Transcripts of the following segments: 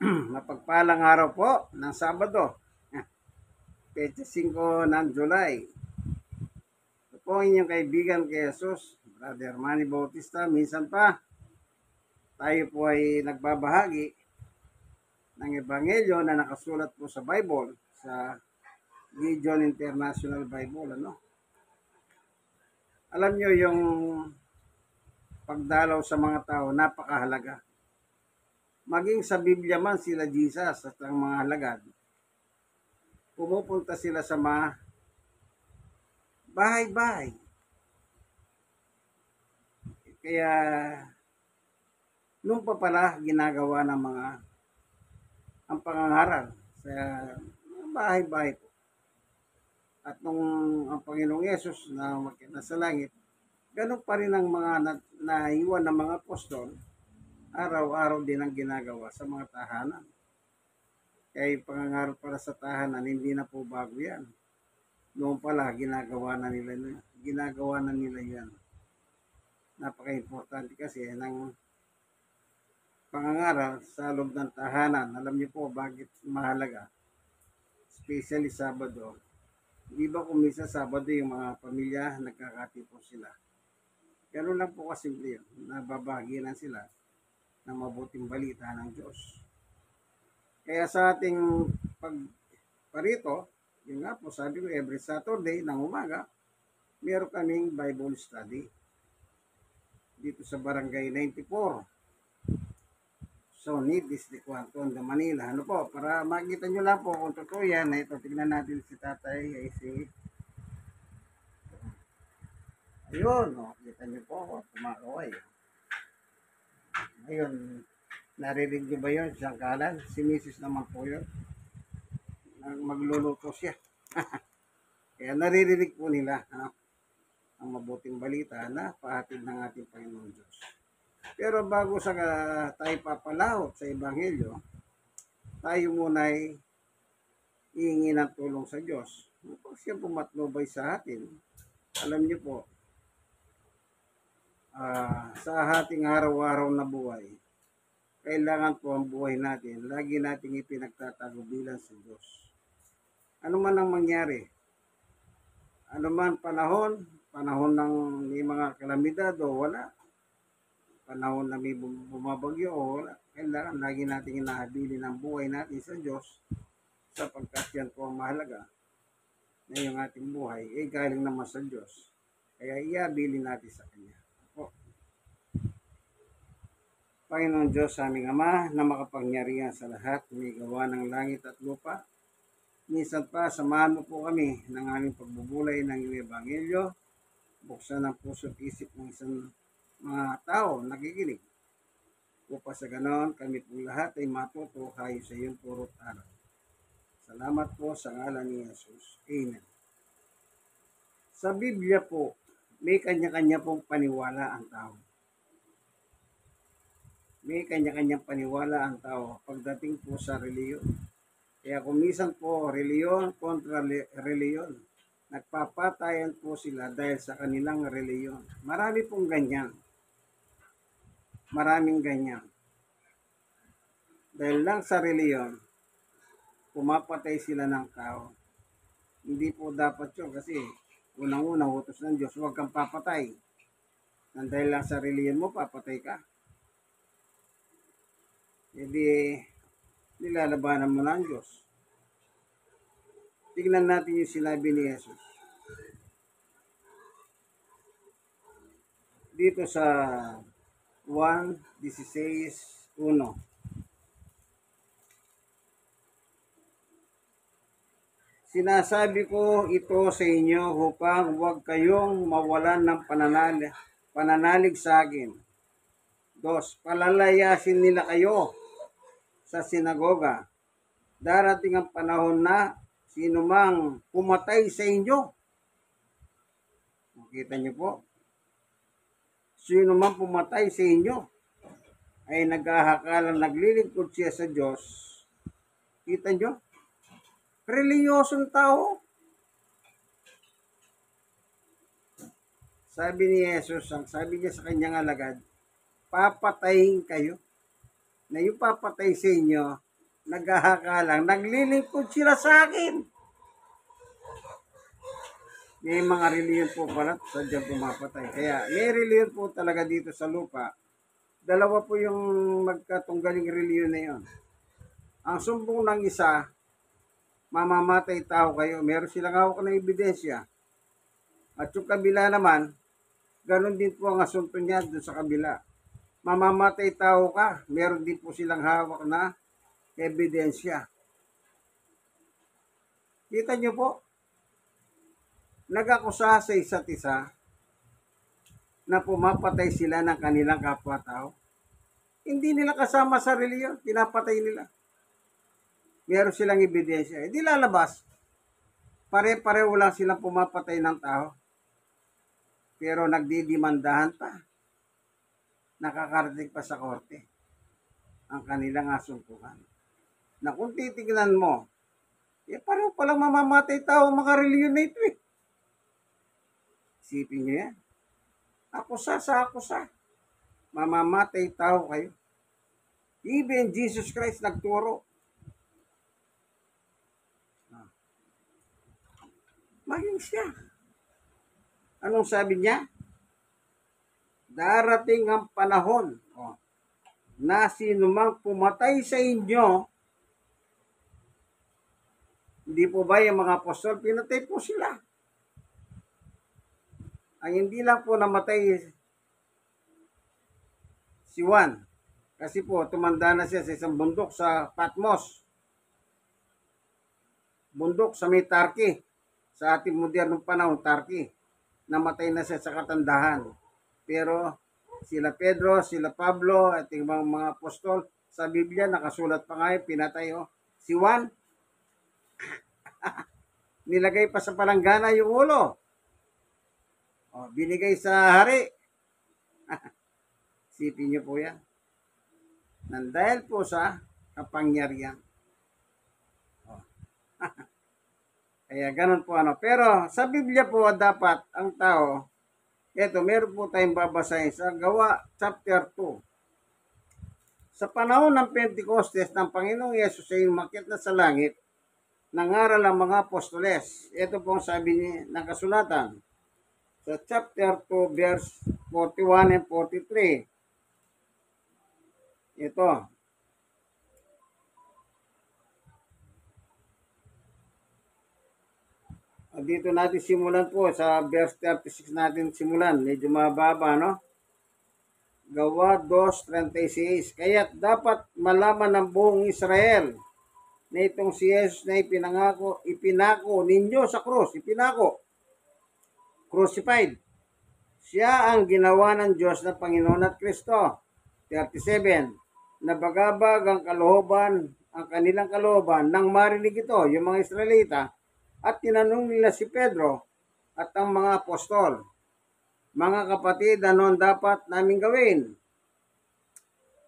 Mapagpalang araw po ng Sabado, petsa 5 ng July. Ito po ang inyong kaibigan kay Jesus, Brother Manny Bautista. Minsan pa, tayo po ay nagbabahagi ng Ebanghelyo na nakasulat po sa Bible, sa Gideon International Bible. Alam nyo yung pagdalaw sa mga tao, napakahalaga. Maging sa Biblia man sila Jesus at ang mga halagad, pumupunta sila sa mga bahay-bahay. Kaya, nung pa pala ginagawa ng mga ang pangangaral sa bahay-bahay po. At nung ang Panginoong Yesus na makita sa langit, ganun pa rin ang mga naiwan ng mga apostol, araw-araw din ang ginagawa sa mga tahanan. Kaya yung pangangaral para sa tahanan, hindi na po bago yan. Noon pala, ginagawa na nila yan. Napaka-importante kasi ng pangangaral sa loob ng tahanan. Alam niyo po bakit mahalaga? Especially Sabado. Di ba kung minsan Sabado yung mga pamilya nagkakatipon sila? Ganun lang po kasimple yun. Nababahaginan sila ng mabuting balita ng Diyos. Kaya sa ating parito, yun nga po, sabi ko, every Saturday ng umaga, meron kaming Bible study dito sa Barangay 94. So, need is the Quantum de Manila. Ano po, para makita nyo lang po kung totoo yan, ito, tignan natin si tatay, ay si ayun, kita nyo po, kumakaway. Ayun, narinig nyo ba yun, sangkalan? Si Mrs. naman po yun. Magluluto siya. Kaya naririnig po nila ang mabuting balita na pahatid ng ating Panginoon Diyos. Pero bago sa tayo papalahot sa Ebanghelyo, tayo muna ay hihingi ng tulong sa Diyos. Kung siya pumatnubay sa atin, alam niyo po, sa ating araw-araw na buhay, kailangan po ang buhay natin, lagi nating ipinagtatago bilang sa Diyos. Ano man ang mangyari, ano man panahon ng may mga kalamidad o wala, panahon na may bumabagyo o wala, kailangan lagi nating inahabilin ang buhay natin sa Diyos, sapagkat yan po ang mahalaga na yung ating buhay ay galing naman sa Diyos. Kaya iabilin natin sa Kanya. Panginoon Diyos, aming Ama, na makapangyarihan sa lahat, may gawa ng langit at lupa. Minsan pa, samahan mo po kami ng aming pagbubulay ng iyong Ebanghelyo. Buksan ang puso at isip ng isang mga tao nakikinig. Upang sa ganon, kami po lahat ay matuto kayo sa iyong purot araw. Salamat po sa ngalan ni Jesus. Amen. Sa Biblia po, may kanya-kanya pong paniwala ang tao. May kanya-kanyang paniwala ang tao pagdating po sa reliyon. Kaya kung minsan po reliyon kontra reliyon, nagpapatayan po sila dahil sa kanilang reliyon. Marami pong ganyan. Maraming ganyan. Dahil lang sa reliyon, pumapatay sila ng tao. Hindi po dapat yun kasi unang-unang utos ng Diyos, huwag kang papatay. Dahil lang sa reliyon mo, papatay ka. Hindi nilalabanan mo na ang Diyos. Tignan natin yung sinabi ni Jesus. Dito sa 1:16:1. Sinasabi ko ito sa inyo upang huwag kayong mawalan ng pananalig sa akin. 2, palalayasin nila kayo sa sinagoga. Darating ang panahon na sino mang pumatay sa inyo. Makita niyo po. Sino mang pumatay sa inyo ay naghahakalang naglilingkod siya sa Diyos. Kita niyo? Reliyosong tao. Sabi ni Jesus, ang sabi niya sa kanyang alagad, papatayin kayo. Na yung papatay sa inyo, naghahaka lang, naglilingkod sila sa akin. May mga reliyon po pala sadyang pumapatay. Kaya may reliyon po talaga dito sa lupa. Dalawa po yung magkatunggaling reliyon na yun. Ang sumbong ng isa, mamamatay tao kayo. Meron silang hawak na ebidensya. At yung kabila naman, ganun din po ang asunto niya doon sa kabila. Mamamatay tao ka, meron din po silang hawak na ebidensya. Kita nyo po, nag-akusa sa isa't isa na pumapatay sila ng kanilang kapwa-tao. Hindi nila kasama sa reliyon, pinapatay nila. Meron silang ebidensya. Hindi lalabas. Pare-pareho lang silang pumapatay ng tao. Pero nagdidimandahan pa. Nakakarating pa sa korte ang kanilang asumpukan. Na kung titignan mo, pareho palang mamamatay tao ang mga reliyon na ito eh. Isipin nyo yan. Akusa sa akusa. Mamamatay tao kayo. Even Jesus Christ nagturo. Maging siya. Anong sabi niya? Darating ang panahon na sinumang pumatay sa inyo, hindi po ba yung mga apostol, pinatay po sila. Ang hindi lang po namatay si Juan, kasi po tumanda na siya sa isang bundok sa Patmos. Bundok sa may Turkey. Sa ating modernong panahon, Turkey. Namatay na siya sa katandahan. Pero sila Pedro, sila Pablo, at yung mga apostol, sa Biblia, nakasulat pa nga pinatay. Si Juan, nilagay pa sa palanggana yung ulo. Binigay sa hari. Sipin niyo po yan. Dahil po sa kapangyarihan. Kaya ganun po Pero sa Biblia po dapat ang tao, meron po tayong babasahin sa Gawa chapter 2. Sa panahon ng Pentecostes ng Panginoong Yesus ay umakyat na sa langit, nangaral ang mga apostoles. Ito po ang sabi ng kasulatan. Sa chapter 2, verse 41 and 43. Ito. Dito natin simulan po. Sa verse 36 natin simulan. Medyo mababa, no? Gawa 2:36. Kaya't dapat malaman ng buong Israel na itong si Jesus na ipinako ninyo sa krus. Ipinako. Crucified. Siya ang ginawa ng Diyos na Panginoon at Kristo. 37. Nabagabag ang kanilang kalooban nang marinig ito, yung mga Israelita, at tinanong nila si Pedro at ang mga apostol, mga kapatid, ano dapat namin gawin?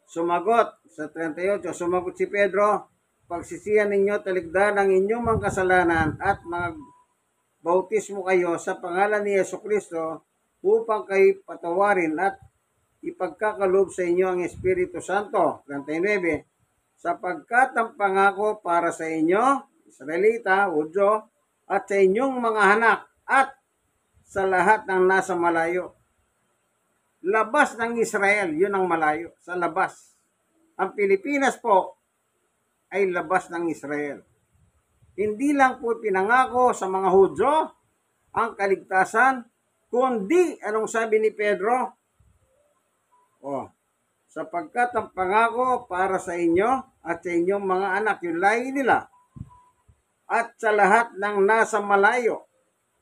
Sumagot sa 38, sumagot si Pedro, pagsisihan ninyo, taligdan ang inyong mga kasalanan at magbautismo kayo sa pangalan ni Jesucristo upang kayo patawarin at ipagkakalob sa inyo ang Espiritu Santo. 39, sapagkat ang pangako para sa inyo, Israelita, Hudyo, at sa inyong mga anak at sa lahat ng nasa malayo. Labas ng Israel, yun ang malayo, sa labas. Ang Pilipinas po ay labas ng Israel. Hindi lang po pinangako sa mga Hudyo ang kaligtasan, kundi, anong sabi ni Pedro? Sapagkat ang pangako para sa inyo at sa inyong mga anak, yung lahi nila, at sa lahat ng nasa malayo,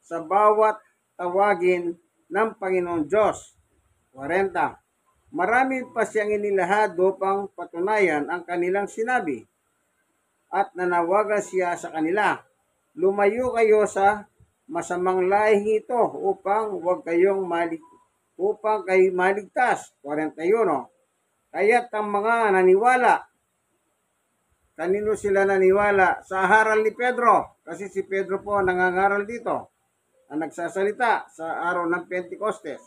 sa bawat tawagin ng Panginoon Diyos. 40. Marami pa siyang inilahad upang patunayan ang kanilang sinabi. At nanawagan siya sa kanila, lumayo kayo sa masamang lahing ito upang kayo maligtas. 41. Kaya't ang mga naniwala, kanino sila naniwala? Sa haral ni Pedro. Kasi si Pedro po nangangaral dito. Ang nagsasalita sa araw ng Pentecostes.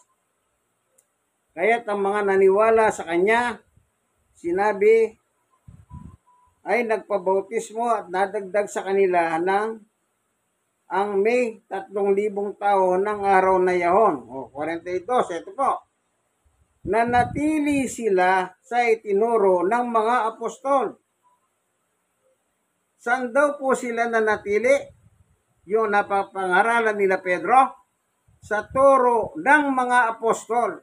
Kaya't ang mga naniwala sa kanya, sinabi ay nagpabautismo at nadagdag sa kanila ang May 3,000 tao ng araw na yahon. O, 42, ito po. Nanatili sila sa itinuro ng mga apostol. Saan daw po sila nanatili? Yung napapangaralan nila Pedro? Sa turo ng mga apostol.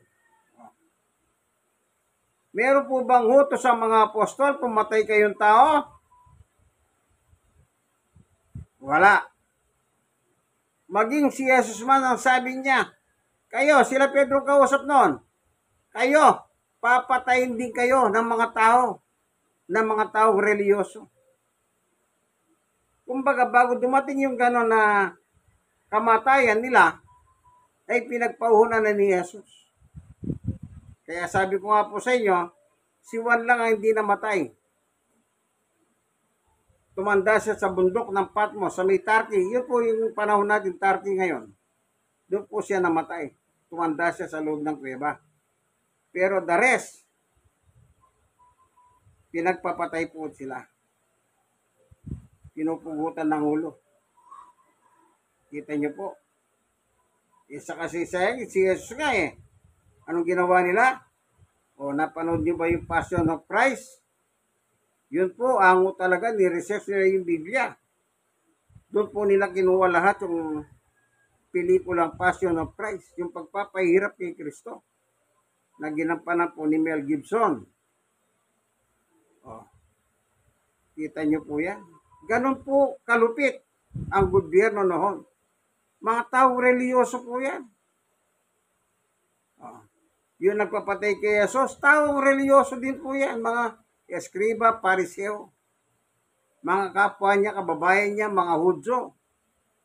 Meron po bang utos sa mga apostol pumatay kayong tao? Wala. Maging si Jesus man ang sabi niya, kayo, sila Pedro kausap noon, kayo, papatayin din kayo ng mga taong reliyoso. Kumbaga, bago dumating yung gano'n na kamatayan nila, ay pinagpauhunan na ni Jesus. Kaya sabi ko nga po sa inyo, si Juan lang ang hindi namatay. Tumanda siya sa bundok ng Patmos, sa may Turkey. Yun po yung panahon natin, Turkey ngayon. Doon po siya namatay. Tumanda siya sa loob ng kuweba. Pero the rest, pinagpapatay po sila. Pinupugutan ng ulo. Kita niyo po. Isa kasi si Jesus nga eh. Anong ginawa nila? O napanood niyo ba yung Passion of Christ? Yun po, ango talaga, ni-research nila yung Biblia. Doon po nila kinuha lahat yung pelikulang Passion of Christ, yung pagpapahirap kay Kristo, na ginampanan po ni Mel Gibson. O, kita niyo po yan. Ganon po kalupit ang gobyerno noon. Mga tao reliyoso po yan. O, yung nagpapatay kay Jesus, taong reliyoso din po yan, mga eskriba, pariseo, mga kapwa niya, kababayan niya, mga Hudyo,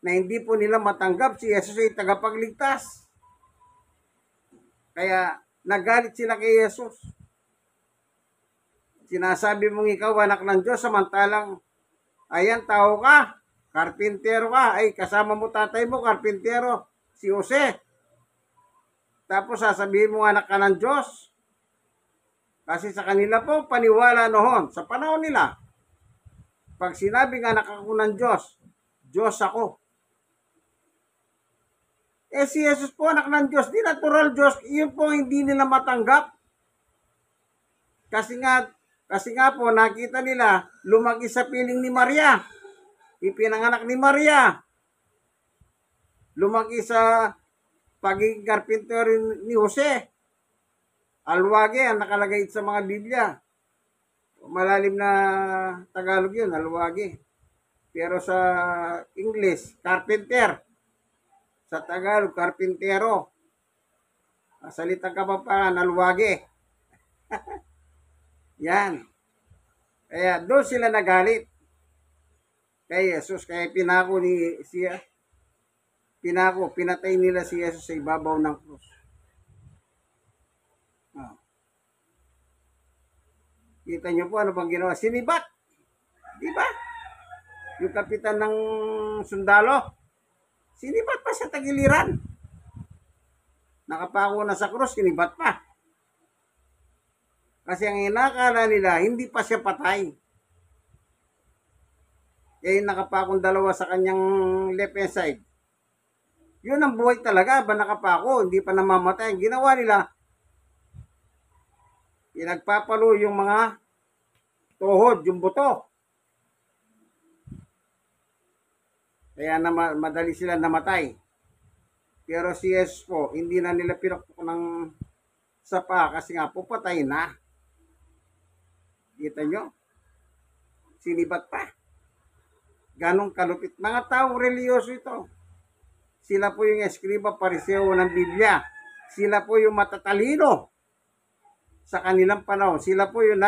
na hindi po nila matanggap si Jesus ay tagapagligtas. Kaya nagalit sila kay Jesus. Sinasabi mong ikaw anak ng Diyos, samantalang ayan, tao ka, karpintero ka, ay kasama mo tatay mo, karpintero, si Jose. Tapos sasabihin mo anak ka ng Diyos. Kasi sa kanila po, paniwala noon. Sa panahon nila, pag sinabing anak ako ng Diyos, Diyos ako. Eh si Jesus po, anak ng Diyos, di natural Diyos, yun po hindi nila matanggap. Kasi nga po, nakita nila, lumaki sa piling ni Maria. Ipinanganak ni Maria. Lumaki sa pagiging karpintero ni Jose. Alwage ang nakalagay sa mga Biblia. Malalim na Tagalog yun, alwage. Pero sa English, carpenter. Sa Tagalog, karpintero. Salitang Kapampangan, alwage. Yan. Kaya doon sila nagalit kay Jesus. Kaya pinatay nila si Jesus sa ibabaw ng krus. Kita niyo po ano bang ginawa? Sinibat. Di ba? Yung kapitan ng sundalo, sinibat pa sa tagiliran. Nakapako na sa krus, sinibat pa. Kasi ang inakala nila, hindi pa siya patay. Kaya nakapakong dalawa sa kanyang left hand side. Yun ang buhay talaga, ba nakapako, hindi pa namamatay. Ang ginawa nila, pinagpapalo yung mga tuhod, yung buto. Kaya madali sila namatay. Pero si Jesus po, hindi na nila pinakpok ng sapa kasi nga po patay na. Kita nyo? Sinibat pa. Ganong kalupit. Mga taong reliyoso ito. Sila po yung eskriba, pariseo ng Biblia. Sila po yung matatalino sa kanilang panahon. Sila po yung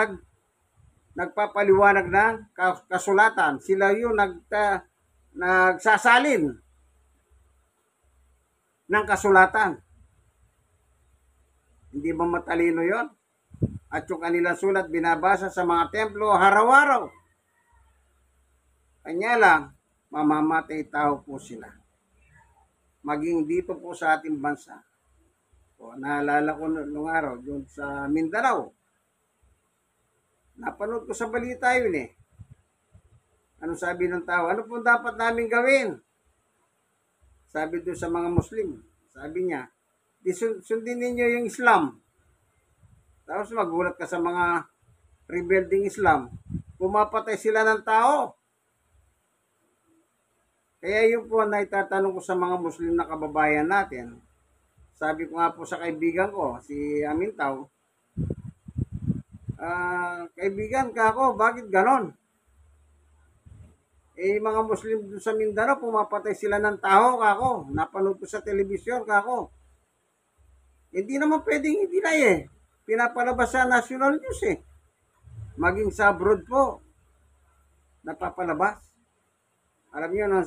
nagpapaliwanag ng kasulatan. Sila yung nagsasalin ng kasulatan. Hindi ba matalino yon? At yung kanilang sulat binabasa sa mga templo araw-araw. Kanya lang, mamamatay tao po sila. Maging dito po sa ating bansa. O, naalala ko nung araw, doon sa Mindanao. Napanood ko sa balita yun eh. Ano sabi ng tao? Ano po dapat namin gawin? Sabi doon sa mga Muslim. Sabi niya, sundin ninyo yung Islam. Tapos magulat ka sa mga rebelding Islam. Pumapatay sila ng tao. Kaya yun po ang naitatanong ko sa mga Muslim na kababayan natin. Sabi ko nga po sa kaibigan ko, si Amintaw, kaibigan ka ako, bakit ganon? Mga Muslim doon sa Mindanao, pumapatay sila ng tao, kako. Napanood ko sa telebisyon, kako. Hindi naman pwedeng hindi na Pinapalabas sa national news Maging sa abroad po, napapalabas. Alam niyo ano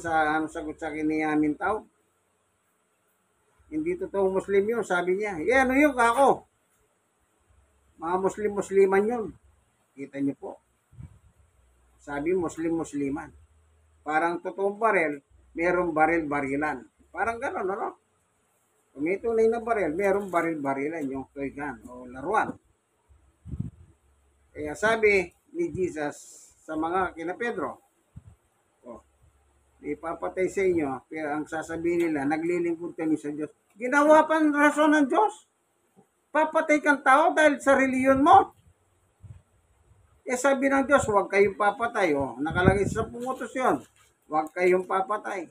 sagot sa akin ni Amintaw? Hindi totoong Muslim yun, sabi niya. Ano yun, kako? Mga Muslim-Musliman yun. Kita niyo po. Sabi Muslim-Musliman. Parang totoong baril, merong baril-barilan. Parang gano'n, ano? Kung may tunay na baril, merong baril-barilan, yung toy gun o laruan. Kaya sabi ni Jesus sa mga kina Pedro, ipapatay sa inyo, pero ang sasabihin nila, naglilingkod kami sa Diyos. Ginawa pa ng rason ng Diyos. Papatay kang tao dahil sa reliyon mo. Sabi ng Diyos, huwag kayong papatay. Nakalagay sa pungutos yun. Huwag kayong papatay.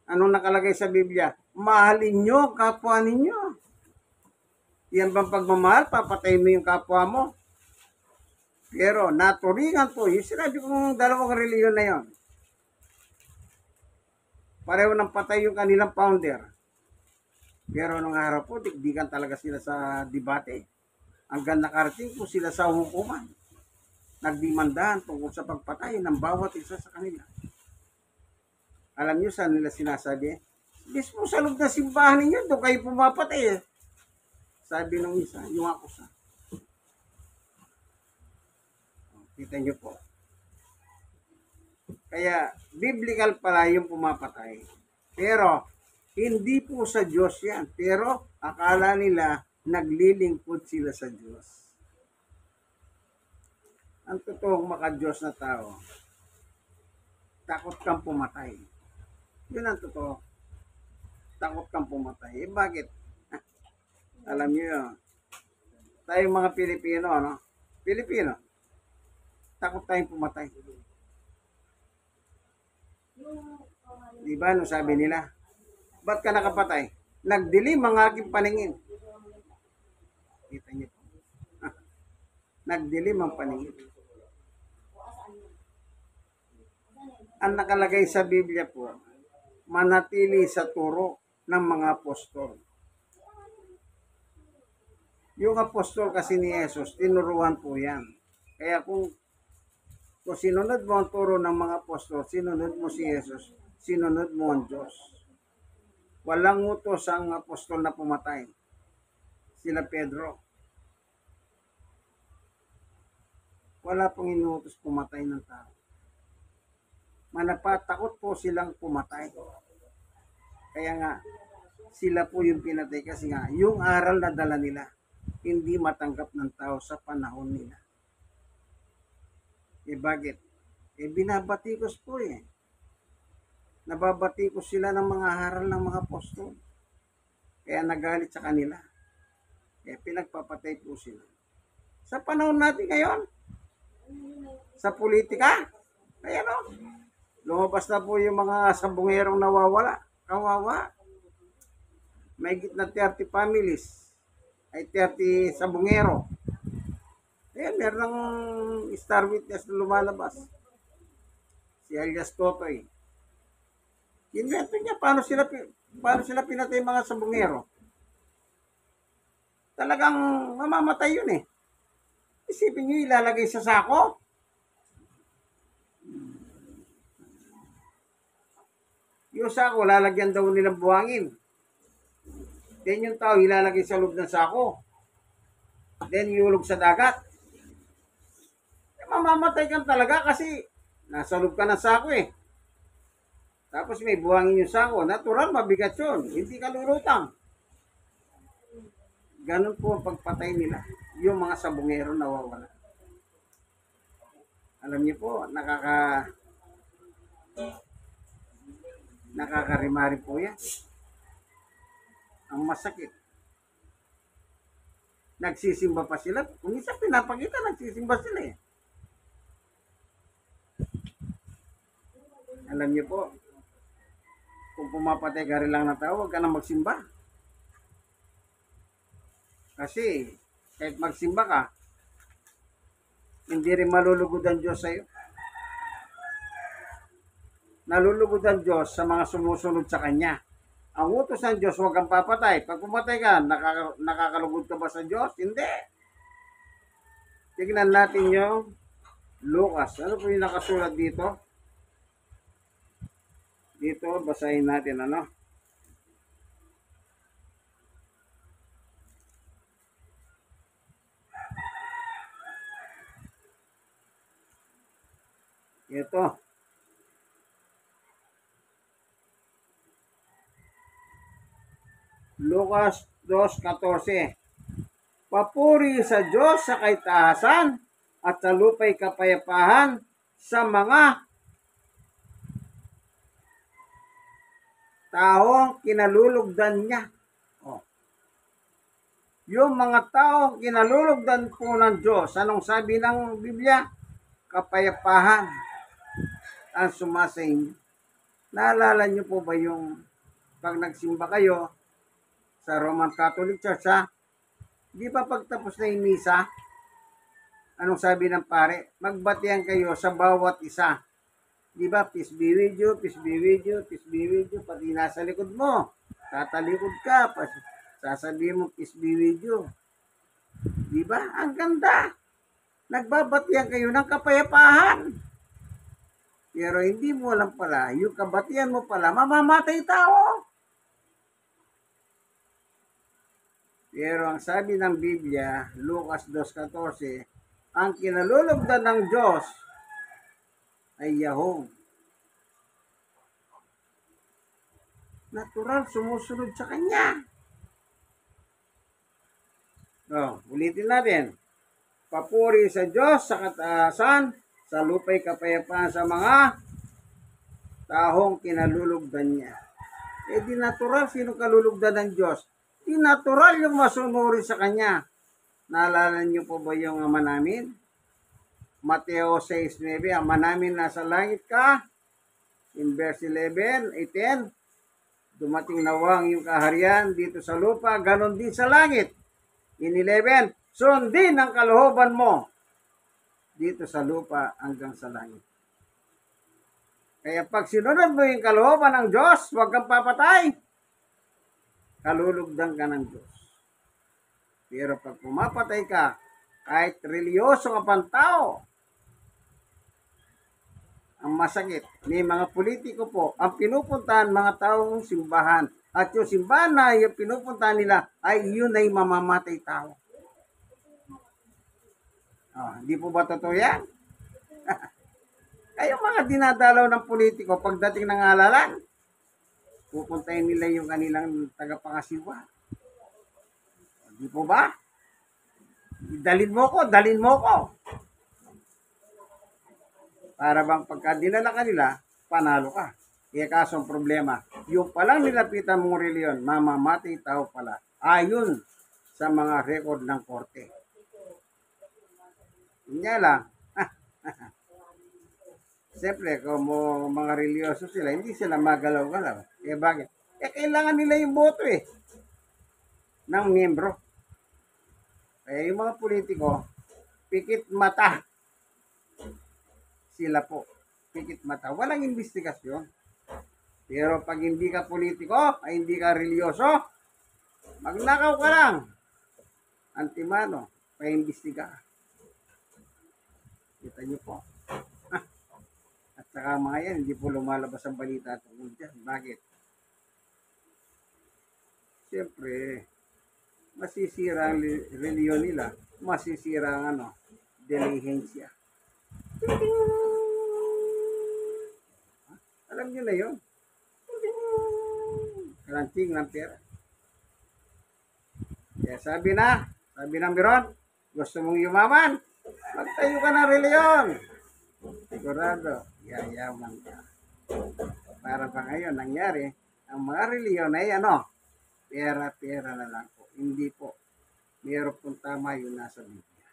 Anong nakalagay sa Biblia? Mahalin nyo kapwa ninyo. Yan bang pagmamahal? Papatay mo yung kapwa mo. Pero naturingan po, yung sinabi kong dalawang reliyon na yon. Pareho ng patay yung kanilang founder. Pero nung araw po, digdigan talaga sila sa debate. Hanggang nakarating po sila sa hukuman. Nagdimandahan tungkol sa pagpatay ng bawat isa sa kanila. Alam niyo saan nila sinasabi? Mismo sa loob ng simbahan ninyo, doon kayo pumapatay Sabi nung isa, yung akusa. Kita niyo po. Kaya, biblical pala yung pumapatay. Pero, hindi po sa Diyos yan. Pero, akala nila, naglilingkod sila sa Diyos. Ang totoong maka-Diyos na tao, takot kang pumatay. Yun ang totoo. Takot kang pumatay. Bakit? Alam niyo yun. Tayong mga Pilipino, no? Pilipino. Takot tayong pumatay. Diba, no sabi nila? Ba't ka nakapatay? Nagdilim ang aking paningin. Kita niyo po. Nagdilim ang paningin. Ang nakalagay sa Biblia po, manatili sa turo ng mga apostol. Yung apostol kasi ni Jesus, tinuruan po yan. Kaya kung sinunod mo ang turo ng mga apostol, sinunod mo si Jesus, sinunod mo ang Diyos. Walang utos ang apostol na pumatay. Sila Pedro. Wala pong inutos pumatay ng tao. Manapatakot po silang pumatay. Kaya nga, sila po yung pinatay kasi nga, yung aral na dala nila, hindi matanggap ng tao sa panahon nila. Bakit? Binabatikos po Nababatikos sila ng mga aral ng mga apostol. Kaya nagalit sa kanila. Pinagpapatay po sila. Sa panahon natin ngayon, sa politika, ayan lumabas na po yung mga sabungerong nawawala. Kawawa. May gitna 30 families. Ay 30 sabungero. Ayan, meron ng star witness na lumalabas. Si alias Totoy. Invento niya paano sila pinatay mga sabungero. Talagang mamamatay yun Isipin niyo ilalagay sa sako. Yung sako, lalagyan daw nilang buhangin. Then yung tao, ilalagay sa loob ng sako. Then iulog sa dagat. Mamamatay ka talaga kasi nasa loob ka ng sako Tapos may buhangin yung sako. Natural, mabigat yun. Hindi ka lulutang. Ganun po ang pagpatay nila. Yung mga sabungero nawawala. Alam niyo po, nakakarimari po yan. Ang masakit. Nagsisimba pa sila. Kung isa pinapakita, nagsisimba sila eh. Alam niyo po, kung pumapatay ka rin lang ng tao, huwag ka na magsimba. Kasi, kahit magsimba ka, hindi rin malulugod ang Diyos sa'yo. Nalulugod ang Diyos sa mga sumusunod sa Kanya. Ang utos ng Diyos, huwag kang papatay. Pag pumatay ka, nakakalugod ka ba sa Diyos? Hindi. Tignan natin yung Lucas. Ano po yung nakasulat dito? Dito, basahin natin ano. Ito. Lucas 2:14. Papuri sa Diyos sa kaitaasan at sa lupa'y kapayapahan sa mga taong kinalulugdan niya. Oh. Yung mga taong kinalulugdan po ng Diyos, anong sabi ng Biblia? Kapayapahan ang sumasa inyo. Naalala niyo po ba yung pag nagsimba kayo sa Roman Catholic Church, ha? Di ba pagtapos na yung misa, anong sabi ng pare? Magbatian kayo sa bawat isa. Di ba? Peace be with you, peace be with you, peace be with you. Pati nasa likod mo, tatalikod ka, sasabihin mo, peace be with you. Di ba? Ang ganda. Nagbabatian kayo ng kapayapaan. Pero hindi mo alam pala, yung kabatian mo pala, mamamatay tao. Pero ang sabi ng Biblia, Lucas 2:14, ang kinalulugdan ng Diyos ay Yahong. Natural, sumusunod sa Kanya. Ulitin natin. Papuri sa Diyos sa kataasan, sa lupa'y kapayapaan sa mga taong kinalulugdan niya. Eh di natural, sino kalulugdan ng Diyos? Di natural yung masunuri sa Kanya. Naalala niyo po ba yung ama namin? Mateo 6:9, ama namin nasa langit ka. In verse 11, 18, dumating nawa ang iyong kaharian dito sa lupa, ganon din sa langit. In 11, sundin ang kalooban mo dito sa lupa hanggang sa langit. Kaya pag sinunod mo yung kalooban ng Diyos, huwag kang papatay. Kalulugdan ka ng Diyos. Pero pag pumapatay ka, kahit reliyoso ka pang tao, ang masakit, may mga politiko po, ang pinupuntahan mga taong simbahan. At yung simbahan na yung pinupuntahan nila, ay yun ay mamamatay tao. Hindi po ba totoo yan? Kayong mga dinadalaw ng politiko, pagdating ng halalan, pupuntahin nila yung kanilang tagapangasiwa. Di po ba? Dalin mo ko. Para bang pagka dinala kanila, panalo ka. Kaya kaso ang problema, yung palang nilapitan mong reliyon, mamamatay tao pala. Ayon sa mga record ng korte. Kanya lang, siyempre, kung mga religyoso sila, hindi sila magalaw-galaw. Eh bakit? Kailangan nila yung boto ng miyembro. Kaya yung mga politiko, pikit mata. Sila po, pikit mata. Walang investigasyon. Pero pag hindi ka politiko, ay hindi ka religyoso, magnakaw ka lang. Antimano, paimbestiga. Kita niyo po. At saka mga yan, hindi po lumalabas ang balita tungkol dyan. Bakit? Siyempre, masisira ang reliyon nila, masisira ang delihensya. Alam niyo na yun. Kalanting ng pera. Kaya sabi ng Biron, gusto mong yumaman, magtayo ka ng reliyon. sigurado, yayaman ka. Para pa ngayon, nangyari, ang mga reliyon ay ano, pera-pera na lang po. Hindi po. Meron pong tama yung nasa Biblia.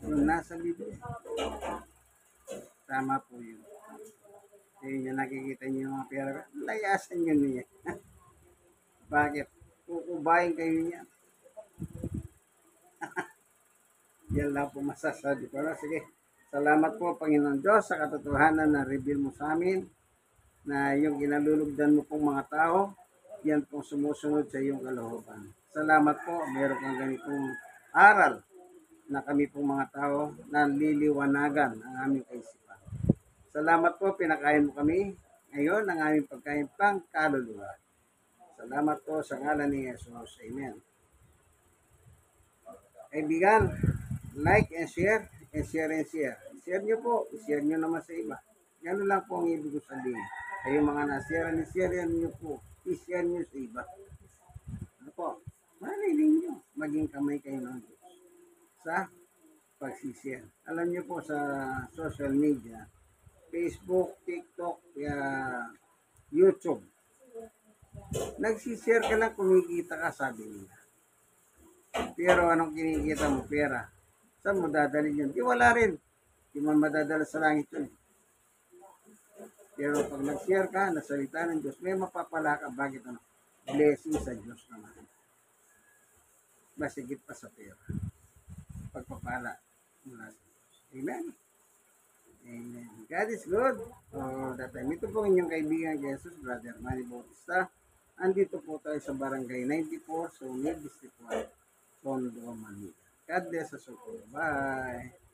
Yung nasa Biblia. Tama po yun. Ayun yung nakikita niyo yung mga pera. Layasan nyo niya. Bakit? Kukubayin kayo niya. Yan lang po masasabi ko. Sige. Salamat po, Panginoon Diyos, sa katotohanan na reveal mo sa amin na yung inalulugdan mo pong mga tao, yan pong sumusunod sa iyong kalooban. Salamat po, meron kang ganitong aral na kami pong mga tao na liliwanagan ang aming kaisipan. Salamat po, pinakain mo kami ngayon ang aming pagkain pang kaluluwa. Salamat po sa ngalan ni Jesus. Amen. Kaibigan, like and share, and share and share. Share nyo po, share nyo naman sa iba. Ganun lang po ang ibig ko sabihin. Kayo mga na-share and share nyo po, i-share nyo sa iba. Ano po? Marinig nyo, maging kamay kayo ng Diyos sa pagsishare. Alam nyo po sa social media, Facebook, TikTok, YouTube, nagsishare ka lang, kumikita ka, sabi nila. Pero anong kinikita mo? Pera. Saan mo dadalhin yun? Di wala rin. Di man madadala sa langit yun. Pero pag nag-share ka, nasalita ng Diyos, may mapapala ka. Bakit ano? Blessing sa Diyos naman. Masigit pa sa pera. Pagpapala mula sa Diyos. Amen? Amen. God is good. All the time. Ito po inyong kaibigan Jesus, Brother Manny Bautista. Andito po tayo sa Barangay 94, Sunil District 1, Tondo, Manila. God bless us all. Bye.